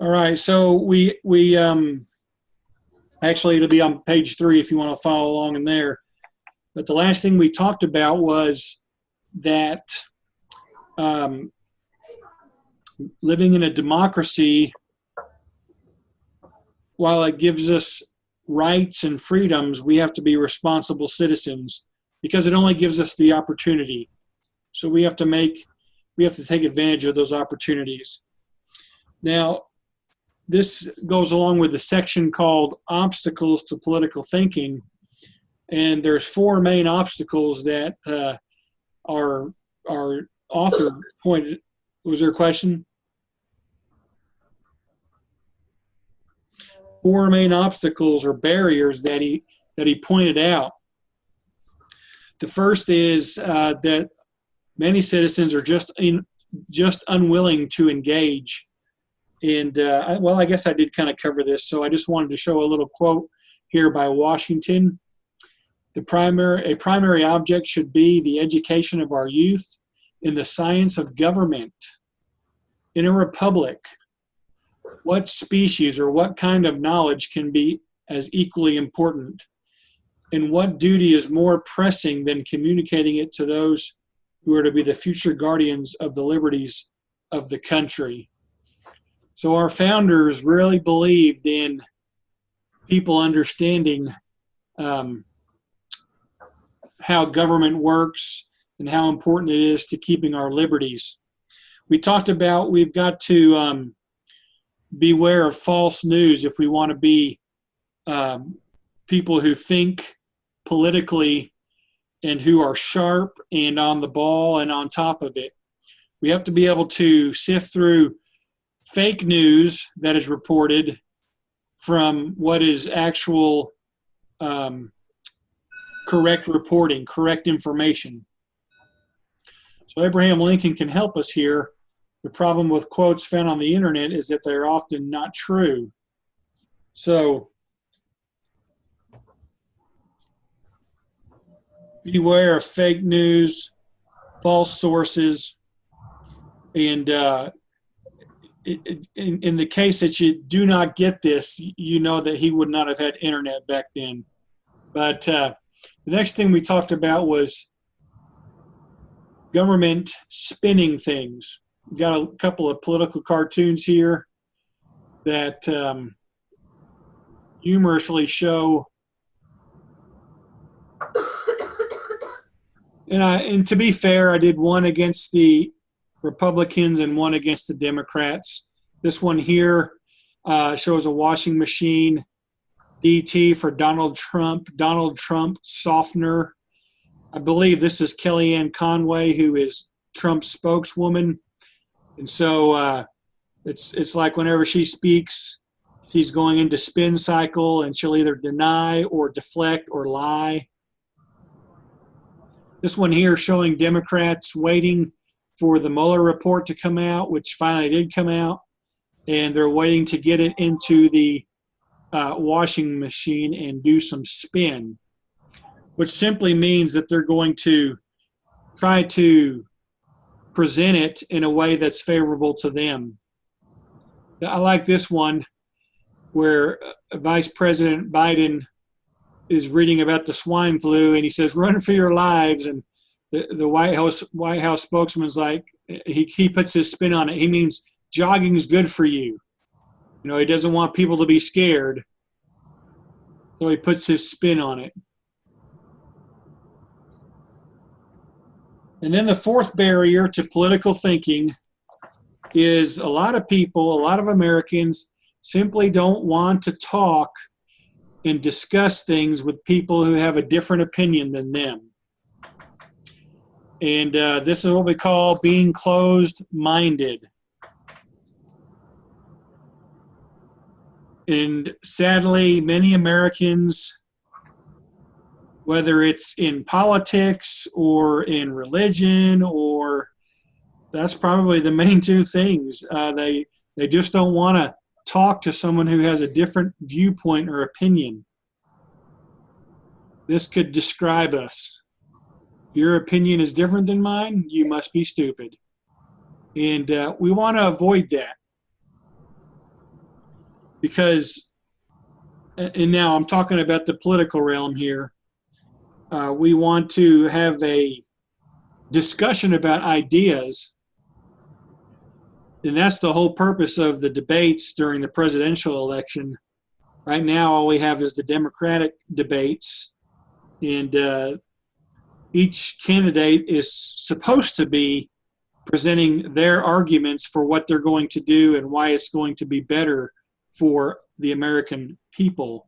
All right, so we actually it'll be on page 3 if you want to follow along in there. But the last thing we talked about was that um, living in a democracy, while it gives us rights and freedoms, we have to be responsible citizens because it only gives us the opportunity. So we have to take advantage of those opportunities. Now, this goes along with the section called Obstacles to Political Thinking. And there's 4 main obstacles that our author pointed. Was there a question? 4 main obstacles or barriers that he pointed out. The first is that many citizens are just unwilling to engage. And well, I guess I did kind of cover this, so I just wanted to show a little quote here by Washington. A primary object should be the education of our youth in the science of government. In a republic, what species or what kind of knowledge can be as equally important? And what duty is more pressing than communicating it to those who are to be the future guardians of the liberties of the country? So our founders really believed in people understanding how government works and how important it is to keeping our liberties. We talked about we've got to beware of false news if we want to be people who think politically and who are sharp and on the ball and on top of it. We have to be able to sift through fake news that is reported from what is actual correct reporting, correct information. So Abraham Lincoln can help us here. The problem with quotes found on the internet is that they're often not true. So beware of fake news, false sources, and in the case that you do not get this, you know that he would not have had internet back then. But the next thing we talked about was government spinning things. We've got a couple of political cartoons here that humorously show. And to be fair, I did one against the Republicans and one against the Democrats. This one here shows a washing machine. DT for Donald Trump softener. I believe this is Kellyanne Conway, who is Trump's spokeswoman. And so it's like whenever she speaks, she's going into spin cycle, and she'll either deny or deflect or lie. This one here showing Democrats waiting for the Mueller report to come out, which finally did come out, and they're waiting to get it into the washing machine and do some spin, which simply means that they're going to try to present it in a way that's favorable to them. I like this one where Vice President Biden is reading about the swine flu, and he says, "Run for your lives." And the White House spokesman's like, he puts his spin on it. He means jogging is good for you. You know, he doesn't want people to be scared, so he puts his spin on it. And then the fourth barrier to political thinking is a lot of people, a lot of Americans simply don't want to talk and discuss things with people who have a different opinion than them. And this is what we call being closed-minded. And sadly, many Americans, whether it's in politics or in religion, or that's probably the main two things, they just don't want to talk to someone who has a different viewpoint or opinion. This could describe us. Your opinion is different than mine, you must be stupid. And we want to avoid that. because, and now I'm talking about the political realm here, we want to have a discussion about ideas, and that's the whole purpose of the debates during the presidential election. Right now, all we have is the Democratic debates, and each candidate is supposed to be presenting their arguments for what they're going to do and why it's going to be better for the American people.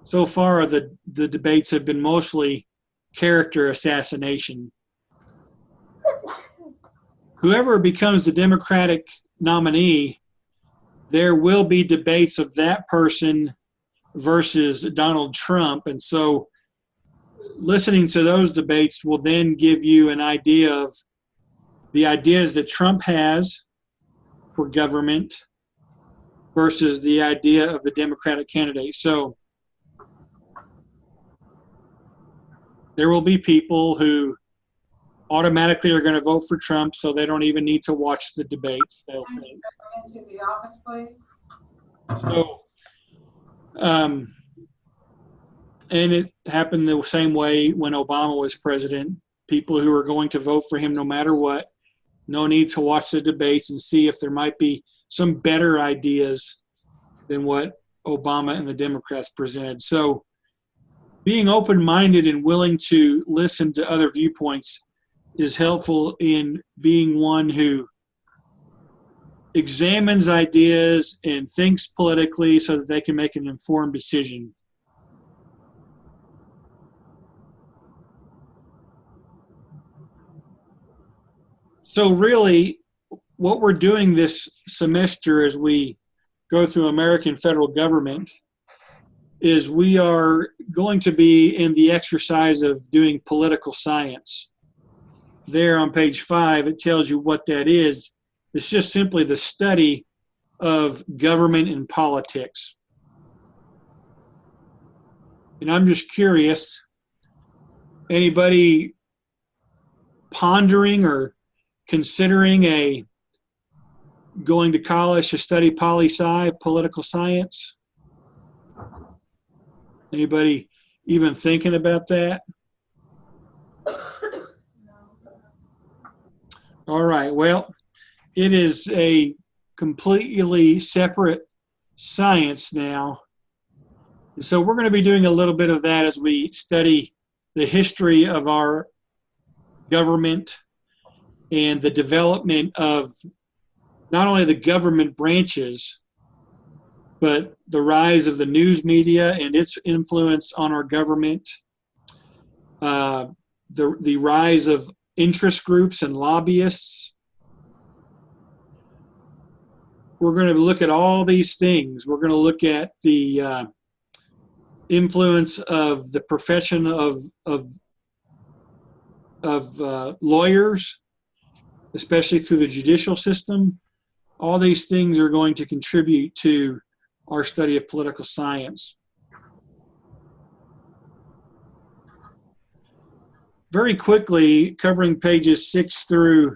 So far, the debates have been mostly character assassination. Whoever becomes the Democratic nominee, there will be debates of that person versus Donald Trump. And so listening to those debates will then give you an idea of the ideas that Trump has for government versus the idea of the Democratic candidate. So there will be people who automatically are going to vote for Trump, so they don't even need to watch the debates, they'll think. So, and it happened the same way when Obama was president. People who are going to vote for him no matter what, no need to watch the debates and see if there might be some better ideas than what Obama and the Democrats presented. So being open-minded and willing to listen to other viewpoints is helpful in being one who examines ideas and thinks politically so that they can make an informed decision. So really, what we're doing this semester as we go through American federal government is we are going to be in the exercise of doing political science. There on page 5, it tells you what that is. It's just simply the study of government and politics. And I'm just curious, anybody pondering or considering going to college to study poli-sci, political science? Anybody even thinking about that? All right, well, it is a completely separate science now. And so we're going to be doing a little bit of that as we study the history of our government and the development of not only the government branches, but the rise of the news media and its influence on our government, the rise of interest groups and lobbyists. We're going to look at all these things. We're going to look at the influence of the profession of lawyers, especially through the judicial system. All these things are going to contribute to our study of political science. Very quickly, covering pages 6 through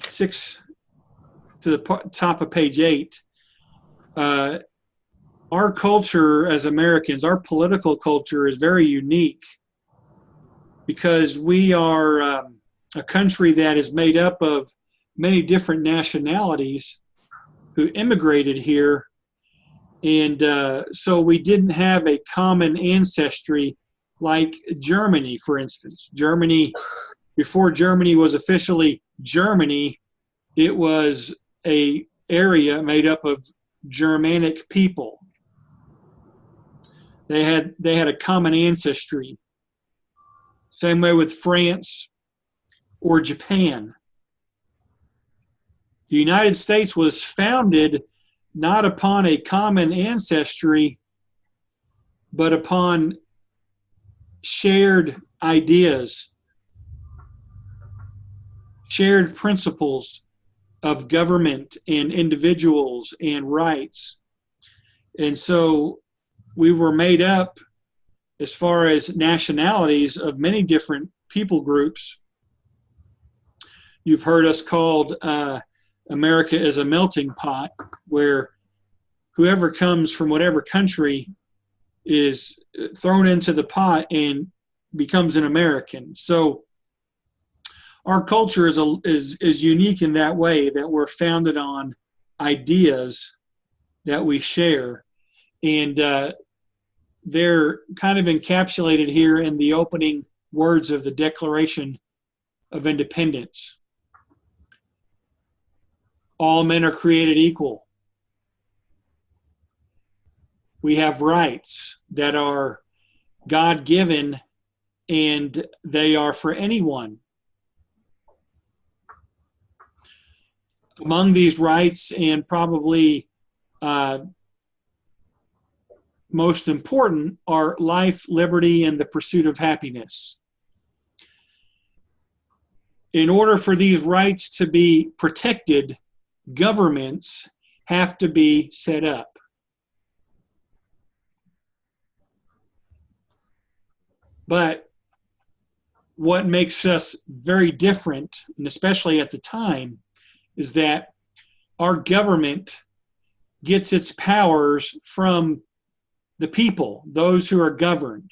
6 to the top of page 8, our culture as Americans, our political culture is very unique because we are a country that is made up of many different nationalities who immigrated here. And so we didn't have a common ancestry like Germany, for instance. Germany, before Germany was officially Germany, it was an area made up of Germanic people. They had a common ancestry. Same way with France or Japan. The United States was founded not upon a common ancestry, but upon shared ideas, shared principles of government and individuals and rights. And so we were made up, as far as nationalities, of many different people groups. You've heard us called America is a melting pot where whoever comes from whatever country is thrown into the pot and becomes an American. So our culture is unique in that way, that we're founded on ideas that we share. And they're kind of encapsulated here in the opening words of the Declaration of Independence. All men are created equal. We have rights that are God-given, and they are for anyone. Among these rights, and probably most important, are life, liberty, and the pursuit of happiness. In order for these rights to be protected, governments have to be set up. But what makes us very different, and especially at the time, is that our government gets its powers from the people, those who are governed.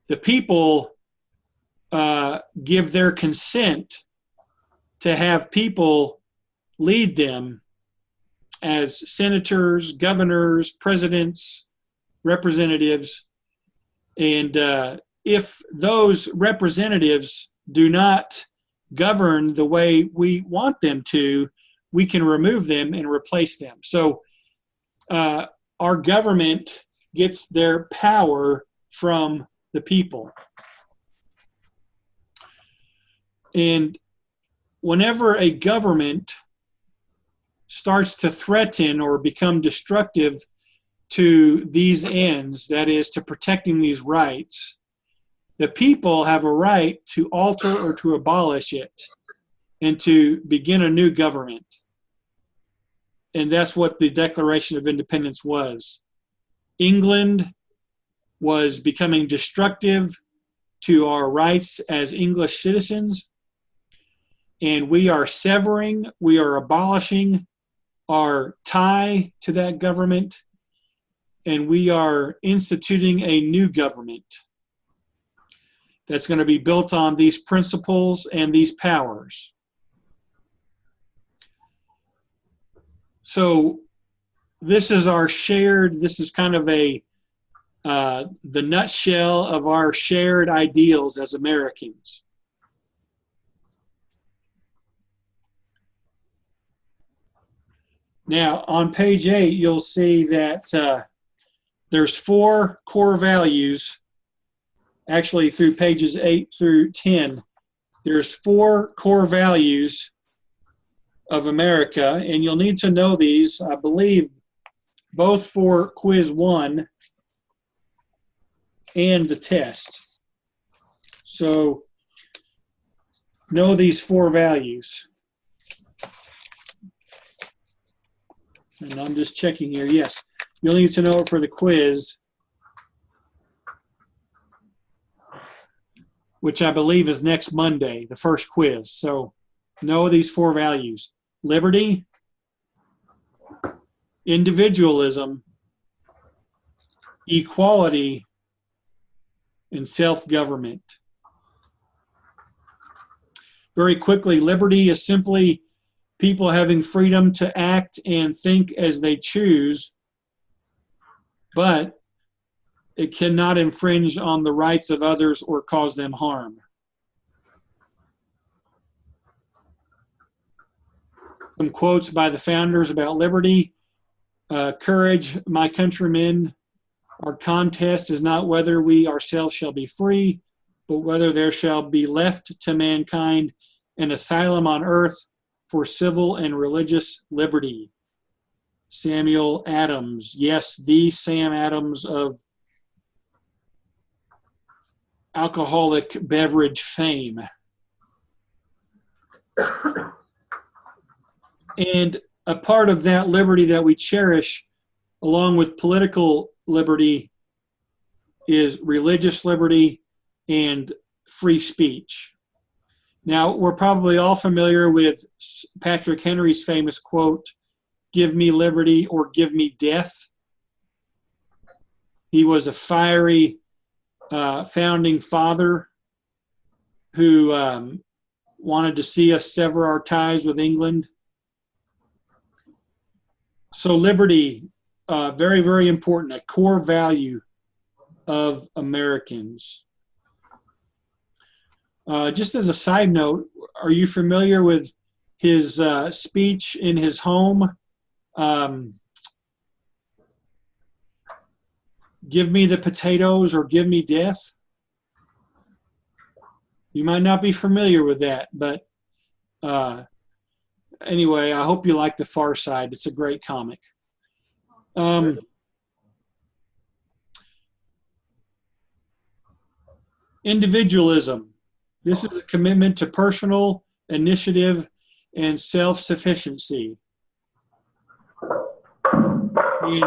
The people give their consent to have people lead them as senators, governors, presidents, representatives. And if those representatives do not govern the way we want them to, we can remove them and replace them. So our government gets their power from the people. And whenever a government starts to threaten or become destructive to these ends, that is, to protecting these rights, the people have a right to alter or to abolish it and to begin a new government. And that's what the Declaration of Independence was. England was becoming destructive to our rights as English citizens, and we are severing, we are abolishing our tie to that government, and we are instituting a new government that's going to be built on these principles and these powers. So this is our shared, this is kind of the nutshell of our shared ideals as Americans. Now, on page 8, you'll see that there's 4 core values. Actually, through pages 8 through 10, there's 4 core values of America, and you'll need to know these, I believe, both for quiz 1 and the test. So, know these 4 values. And I'm just checking here. Yes, you'll need to know it for the quiz, which I believe is next Monday, the first quiz. So know these 4 values: liberty, individualism, equality, and self-government. Very quickly, liberty is simply people having freedom to act and think as they choose, but it cannot infringe on the rights of others or cause them harm. Some quotes by the founders about liberty. Courage, my countrymen, our contest is not whether we ourselves shall be free, but whether there shall be left to mankind an asylum on earth for civil and religious liberty. Samuel Adams, yes, the Sam Adams of alcoholic beverage fame. And a part of that liberty that we cherish, along with political liberty, is religious liberty and free speech. Now, we're probably all familiar with Patrick Henry's famous quote, "Give me liberty or give me death." He was a fiery founding father who wanted to see us sever our ties with England. So liberty, very, very important, a core value of Americans. Just as a side note, are you familiar with his speech in his home? Give me the potatoes or give me death. You might not be familiar with that, but anyway, I hope you like The Far Side. It's a great comic. Individualism. This is a commitment to personal initiative and self-sufficiency. And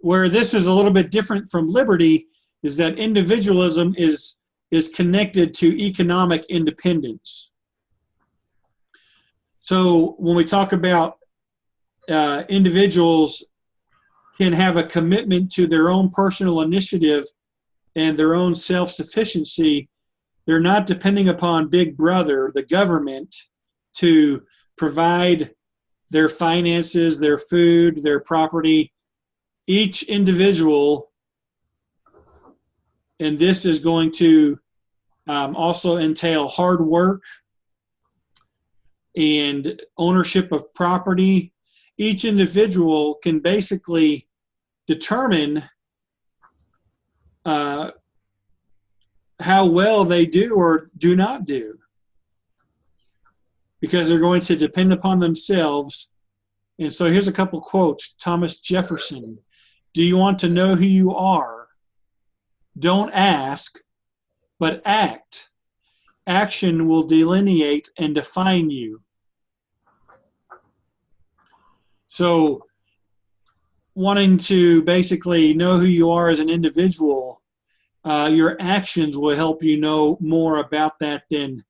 where this is a little bit different from liberty is that individualism is connected to economic independence. So when we talk about individuals can have a commitment to their own personal initiative and their own self-sufficiency, they're not depending upon Big Brother, the government, to provide their finances, their food, their property. Each individual, and this is going to also entail hard work and ownership of property. Each individual can basically determine how well they do or do not do, because they're going to depend upon themselves. And so here's a couple quotes. Thomas Jefferson: "Do you want to know who you are? Don't ask, but act. Action will delineate and define you." So wanting to basically know who you are as an individual, your actions will help you know more about that than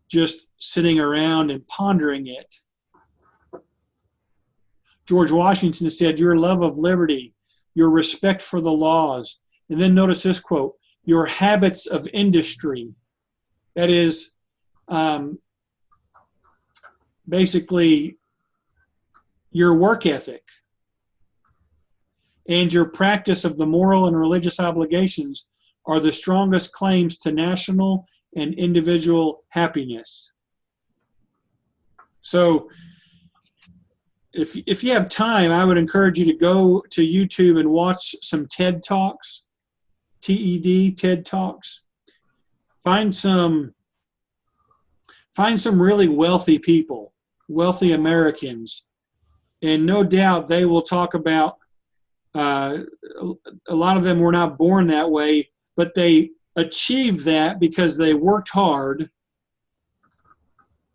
just sitting around and pondering it. George Washington said, "Your love of liberty, your respect for the laws," and then notice this quote, "your habits of industry." That is basically your work ethic and your practice of the moral and religious obligations are the strongest claims to national and individual happiness. So if you have time, I would encourage you to go to YouTube and watch some TED Talks, TED, TED Talks. Find some really wealthy people, wealthy Americans, and no doubt they will talk about, a lot of them were not born that way, but they achieved that because they worked hard.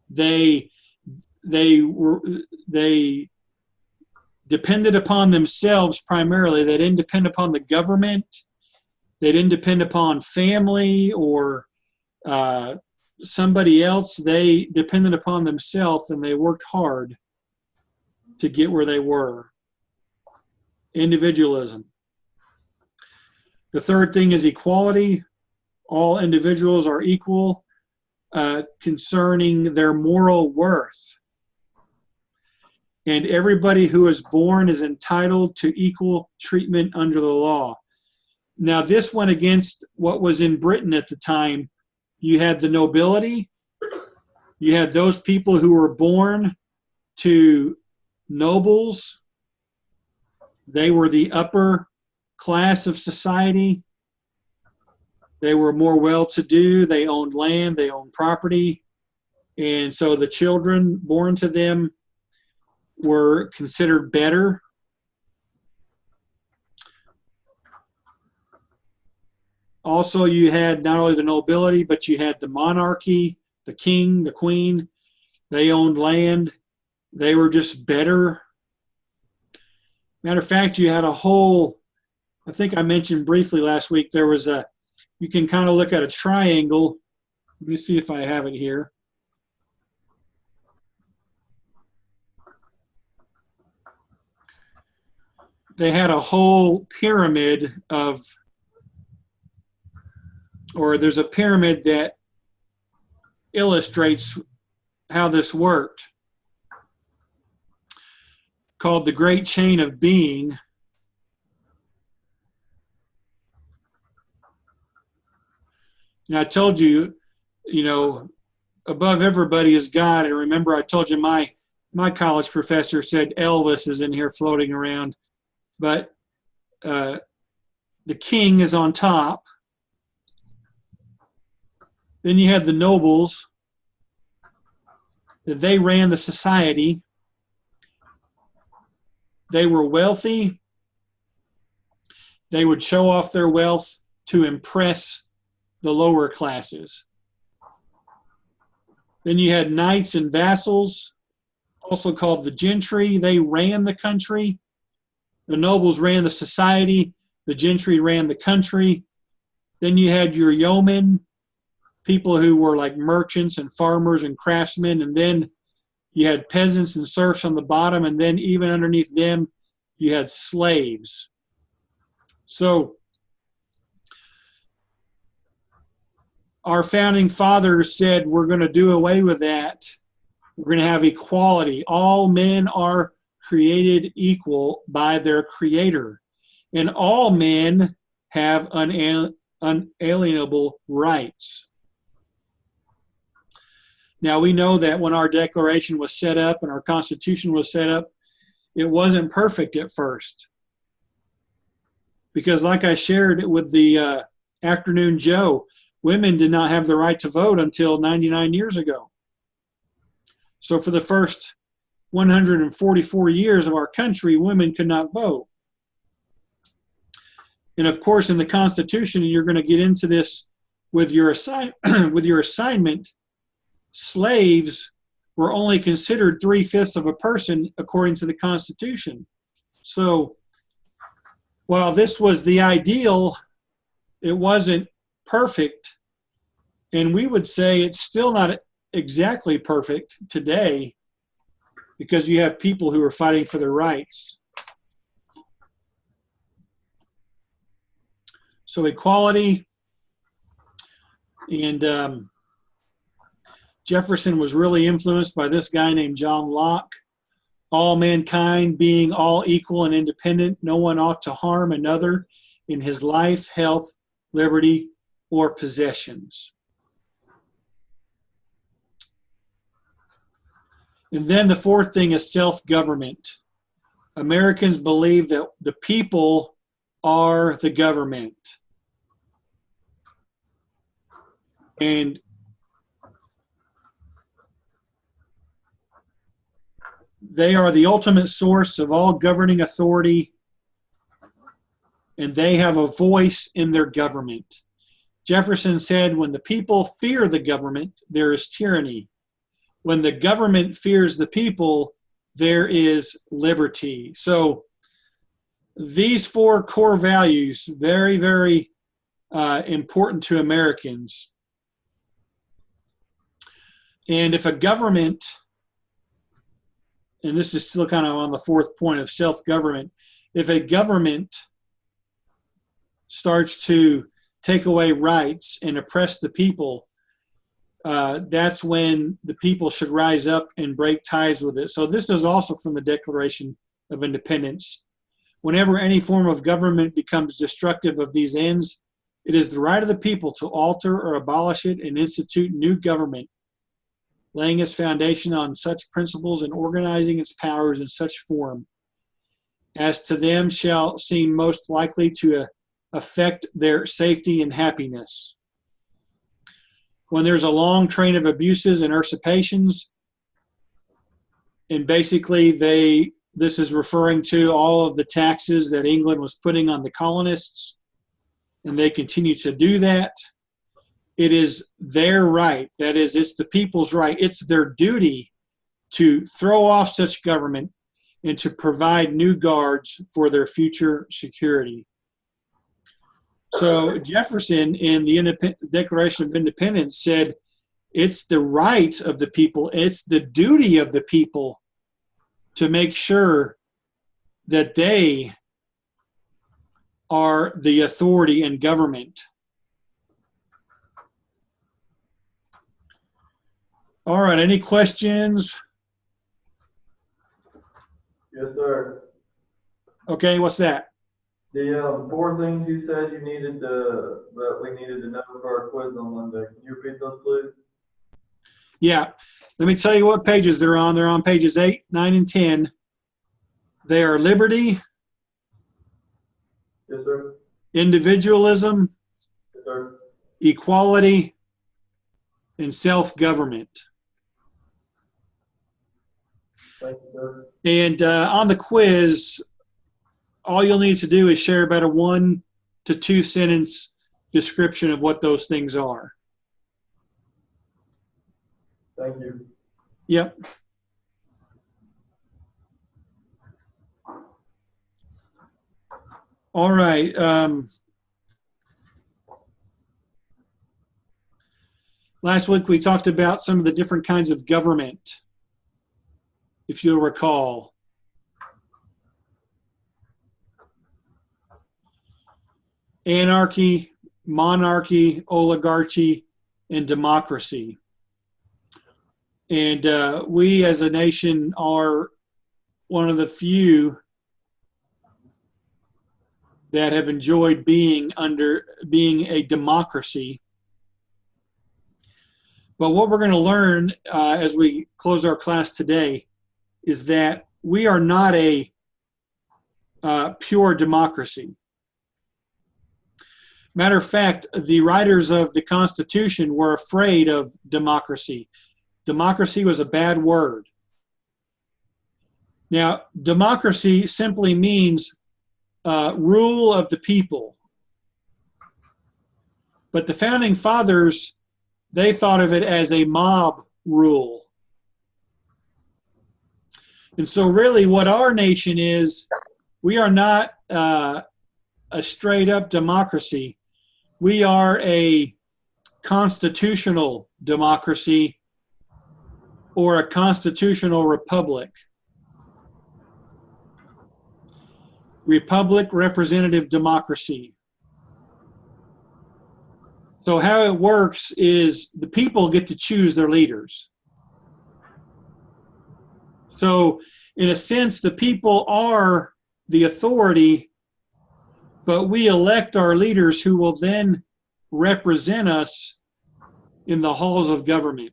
They depended upon themselves primarily. They didn't depend upon the government. They didn't depend upon family or somebody else. They depended upon themselves, and they worked hard to get where they were. Individualism. The third thing is equality. All individuals are equal concerning their moral worth. And everybody who is born is entitled to equal treatment under the law. Now, this went against what was in Britain at the time. You had the nobility. You had those people who were born to nobles. They were the upper class of society. They were more well-to-do. They owned land. They owned property. And so the children born to them were considered better. Also, you had not only the nobility, but you had the monarchy, the king, the queen. They owned land. They were just better. Matter of fact, you had a whole, I think I mentioned briefly last week, there was you can kind of look at a triangle, Let me see if I have it here. They had a whole pyramid of, or there's a pyramid that illustrates how this worked, called the Great Chain of Being. And I told you, you know, above everybody is God. And remember, I told you my college professor said Elvis is in here floating around, but the king is on top. Then you had the nobles. They ran the society. They were wealthy. They would show off their wealth to impress the lower classes. Then you had knights and vassals, also called the gentry. They ran the country. The nobles ran the society. The gentry ran the country. Then you had your yeomen, people who were like merchants and farmers and craftsmen. And then you had peasants and serfs on the bottom. And then even underneath them, you had slaves. So our founding fathers said, we're going to do away with that. We're going to have equality. All men are created equal by their creator. And all men have unalienable rights. Now, we know that when our Declaration was set up and our Constitution was set up, it wasn't perfect at first. Because like I shared with the Afternoon Joe, women did not have the right to vote until 99 years ago. So for the first 144 years of our country, women could not vote. And of course, in the Constitution, and you're going to get into this with your assignment, slaves were only considered 3/5 of a person according to the Constitution. So while this was the ideal, it wasn't perfect. And we would say it's still not exactly perfect today because you have people who are fighting for their rights. So equality, and Jefferson was really influenced by this guy named John Locke. All mankind being all equal and independent, no one ought to harm another in his life, health, liberty, or possessions. And then the fourth thing is self-government. Americans believe that the people are the government. And they are the ultimate source of all governing authority, and they have a voice in their government. Jefferson said, when the people fear the government, there is tyranny. When the government fears the people, there is liberty. So these four core values, very, very important to Americans. And if a government, and this is still kind of on the fourth point of self-government, if a government starts to take away rights and oppress the people, that's when the people should rise up and break ties with it. So this is also from the Declaration of Independence. Whenever any form of government becomes destructive of these ends, it is the right of the people to alter or abolish it and institute new government, laying its foundation on such principles and organizing its powers in such form as to them shall seem most likely to affect their safety and happiness. When there's a long train of abuses and usurpations, and basically this is referring to all of the taxes that England was putting on the colonists, and they continue to do that. It is their right, that is, it's the people's right, it's their duty to throw off such government and to provide new guards for their future security. So Jefferson in the Declaration of Independence said, It's the right of the people. It's the duty of the people to make sure that they are the authority in government. All right, any questions? Yes, sir. Okay, what's that? The four things you said you needed to, that we needed to know for our quiz on Monday. Can you repeat those, please? Yeah, let me tell you what pages they're on. They're on pages 8, 9, and 10. They are liberty, Yes, sir. individualism, Yes, sir. equality, and self-government. Thank you, sir. And on the quiz, all you'll need to do is share about a 1 to 2 sentence description of what those things are. Thank you. Yep. All right. Last week we talked about some of the different kinds of government, if you'll recall. Anarchy, monarchy, oligarchy, and democracy. And we as a nation are one of the few that have enjoyed being a democracy. But what we're going to learn as we close our class today is that we are not a pure democracy. Matter of fact, the writers of the Constitution were afraid of democracy. Democracy was a bad word. Now, democracy simply means rule of the people. But the founding fathers, they thought of it as a mob rule. And so really what our nation is, we are not a straight up democracy. We are a constitutional democracy or a constitutional republic. Republic, representative democracy. So how it works is the people get to choose their leaders. So in a sense, the people are the authority, but we elect our leaders who will then represent us in the halls of government.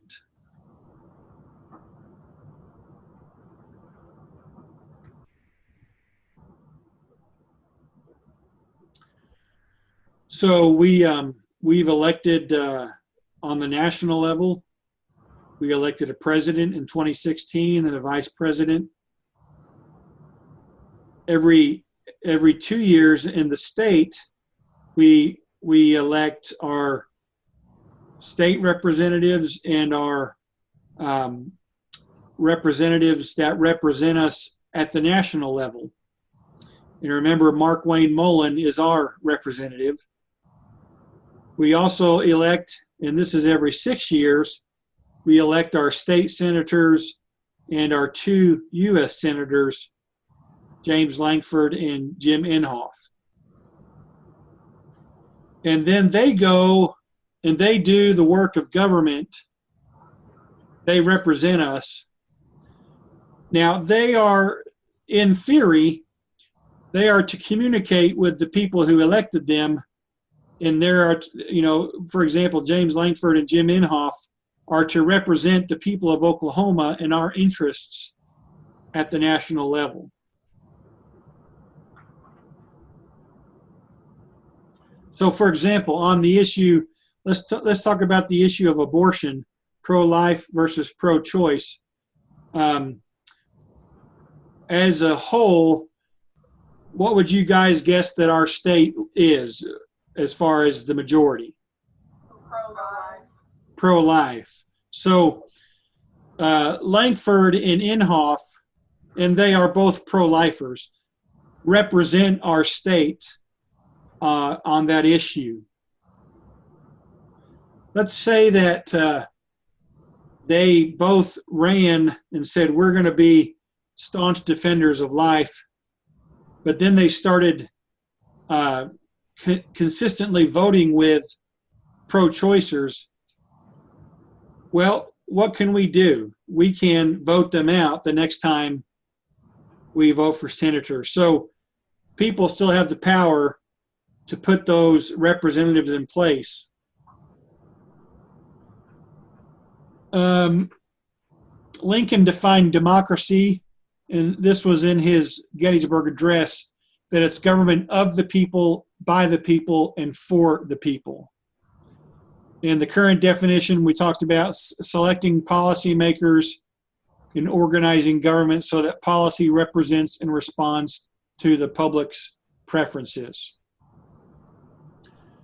So we've elected on the national level, we elected a president in 2016 and a vice president. Every 2 years in the state, we elect our state representatives and our representatives that represent us at the national level. And remember, Mark Wayne Mullen is our representative. We also elect, and this is every 6 years, we elect our state senators and our 2 U.S. senators, James Lankford and Jim Inhofe. And then they go and they do the work of government. They represent us. Now, they are, in theory, they are to communicate with the people who elected them. And there are, for example, James Lankford and Jim Inhofe are to represent the people of Oklahoma and our interests at the national level. So, for example, on the issue, let's talk about the issue of abortion, pro-life versus pro-choice. As a whole, what would you guys guess that our state is as far as the majority? Pro-life. Pro-life. So Lankford and Inhofe, and they are both pro-lifers, represent our state on that issue. Let's say that they both ran and said, we're going to be staunch defenders of life. But then they started consistently voting with pro-choicers. Well, what can we do? We can vote them out the next time we vote for senators. So people still have the power to put those representatives in place. Lincoln defined democracy, and this was in his Gettysburg Address, that it's government of the people, by the people, and for the people. In the current definition, we talked about selecting policymakers and organizing government so that policy represents and responds to the public's preferences.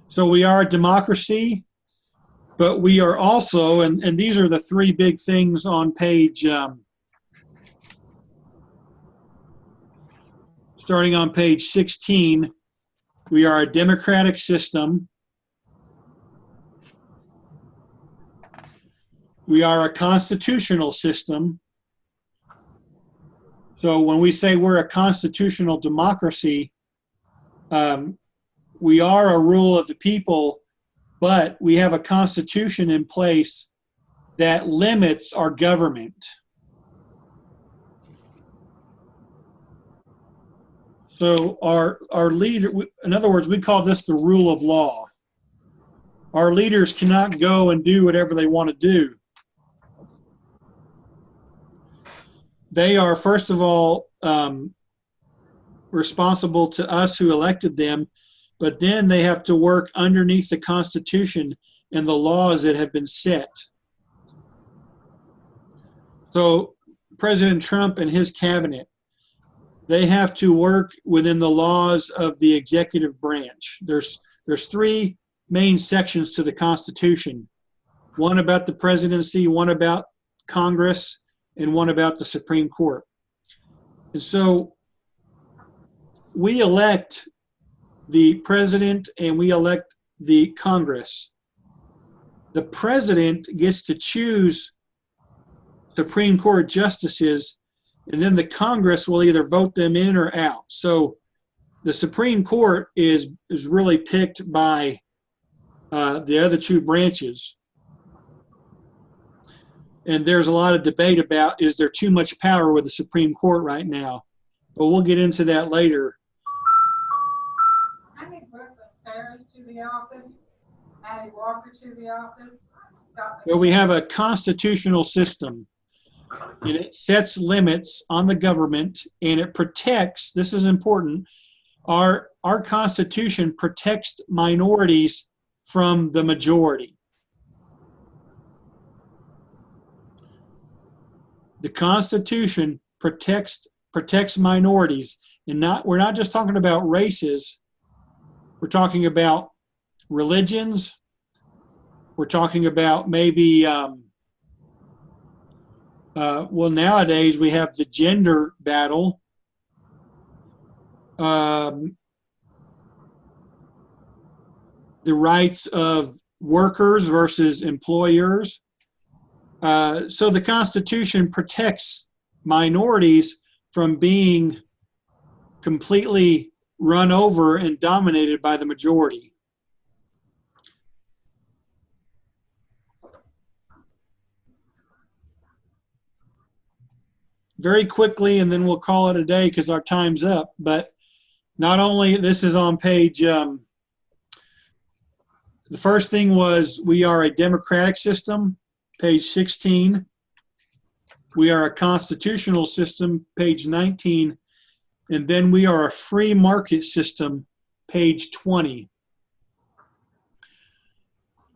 So we are a democracy, but we are also, and these are the three big things on page, starting on page 16, we are a democratic system. We are a constitutional system. So when we say we're a constitutional democracy, we are a rule of the people, but we have a constitution in place that limits our government. So our leader, in other words, we call this the rule of law. Our leaders cannot go and do whatever they want to do. They are, first of all, responsible to us who elected them, but then they have to work underneath the Constitution and the laws that have been set. So President Trump and his cabinet, they have to work within the laws of the executive branch. There's three main sections to the Constitution. One about the presidency, one about Congress, and one about the Supreme Court. And so we elect the president and we elect the Congress. The president gets to choose Supreme Court justices, and then the Congress will either vote them in or out. So the Supreme Court is really picked by the other two branches. And there's a lot of debate about, is there too much power with the Supreme Court right now? But we'll get into that later. I think Brooklyn Ferris to the office, Addie Walker to the office. Well, we have a constitutional system, and it sets limits on the government, and it protects, this is important, our Constitution protects minorities from the majority. The Constitution protects minorities, and we're not just talking about races. We're talking about religions. We're talking about maybe, well, nowadays we have the gender battle. The rights of workers versus employers. So the Constitution protects minorities from being completely run over and dominated by the majority. Very quickly, and then we'll call it a day because our time's up, but not only, this is on page, the first thing was we are a democratic system, page 16. We are a constitutional system, page 19. And then we are a free market system, page 20.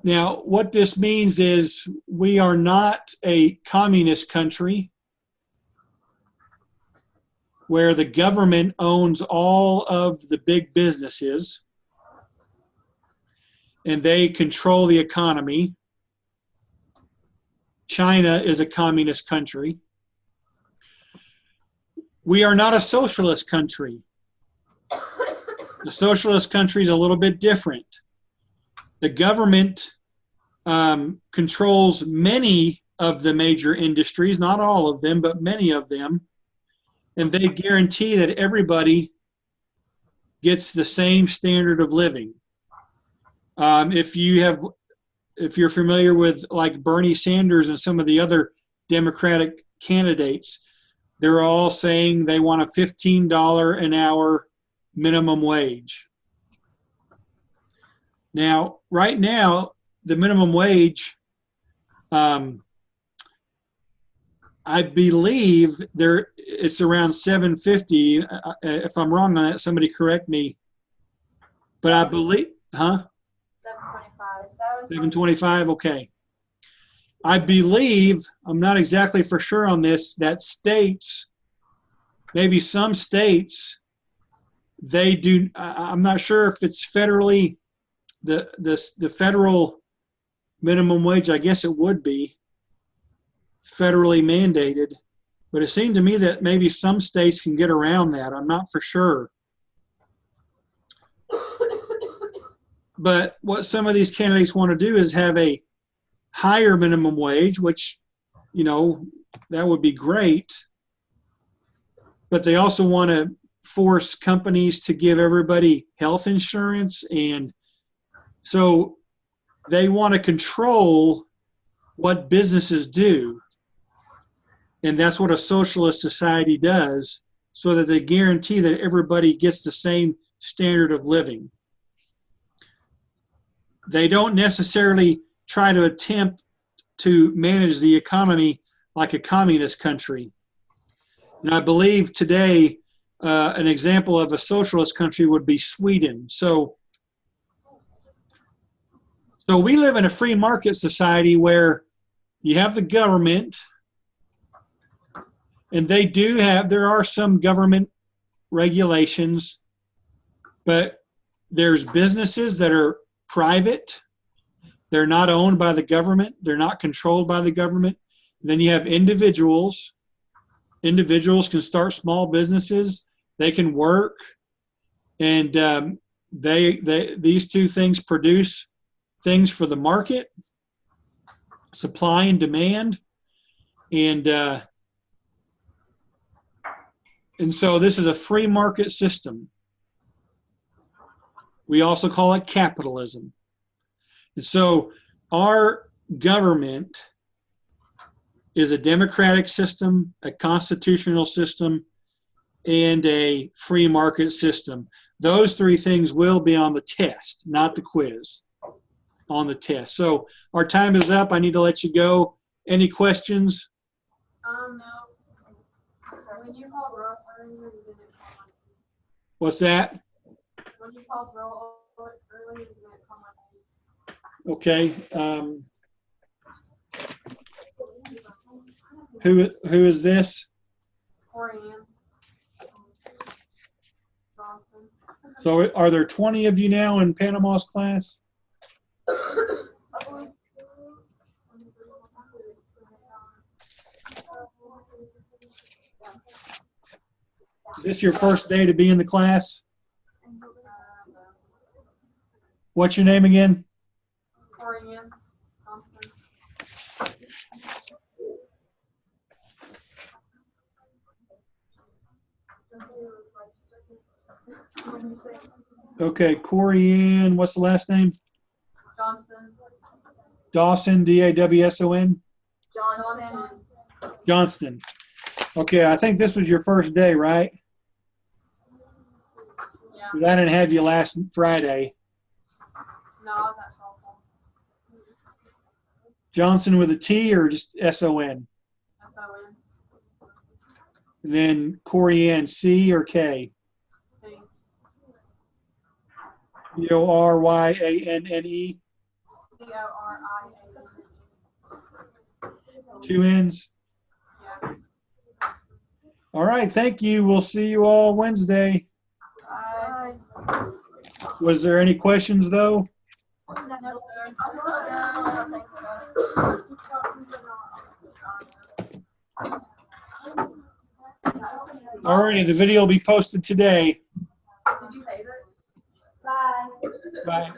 Now, what this means is we are not a communist country where the government owns all of the big businesses and they control the economy. China is a communist country. We are not a socialist country. The socialist country is a little bit different. The government controls many of the major industries, not all of them, but many of them. And they guarantee that everybody gets the same standard of living. If you're familiar with like Bernie Sanders and some of the other Democratic candidates, they're all saying they want a $15 an hour minimum wage. Now, right now, the minimum wage, I believe it's around $7.50. If I'm wrong on that, somebody correct me. But I believe, huh? $7.25. Okay. I believe, I'm not exactly for sure on this, that states, maybe some states, they do. I'm not sure if it's federally the federal minimum wage. I guess it would be federally mandated, but it seemed to me that maybe some states can get around that. I'm not for sure. But what some of these candidates want to do is have a higher minimum wage, which, you know, that would be great. But they also want to force companies to give everybody health insurance. And so they want to control what businesses do. And that's what a socialist society does, so that they guarantee that everybody gets the same standard of living. They don't necessarily try to attempt to manage the economy like a communist country. And I believe today an example of a socialist country would be Sweden. So we live in a free market society where you have the government, and there are some government regulations, but there's businesses that are private. They're not owned by the government. They're not controlled by the government. Then you have individuals. Individuals can start small businesses. They can work, and these two things produce things for the market, supply and demand, and so this is a free market system. We also call it capitalism. And so our government is a democratic system, a constitutional system, and a free market system. Those three things will be on the test, not the quiz, on the test. So our time is up. I need to let you go. Any questions? No. When you called roll earlier, you didn't call my name. What's that? When you called roll earlier, you didn't call my name. Okay. Who is this? Corianne Johnson. So are there 20 of you now in Panama's class? Is this your first day to be in the class? What's your name again? Corianne Johnson. Okay, Corianne, what's the last name? Johnson. Dawson, D-A-W-S-O-N? Johnson. Johnston. Okay, I think this was your first day, right? Yeah. 'Cause I didn't have you last Friday. No, that's awful. Johnson with a T or just S-O-N? S-O-N. And then Corianne, C or K? C. C-O-R-Y-A-N-N-E? C-O-R-I-A-N. 2 N's? Yeah. All right, thank you. We'll see you all Wednesday. Bye. Was there any questions, though? No, All righty, the video will be posted today. Did you save it? Bye. Bye.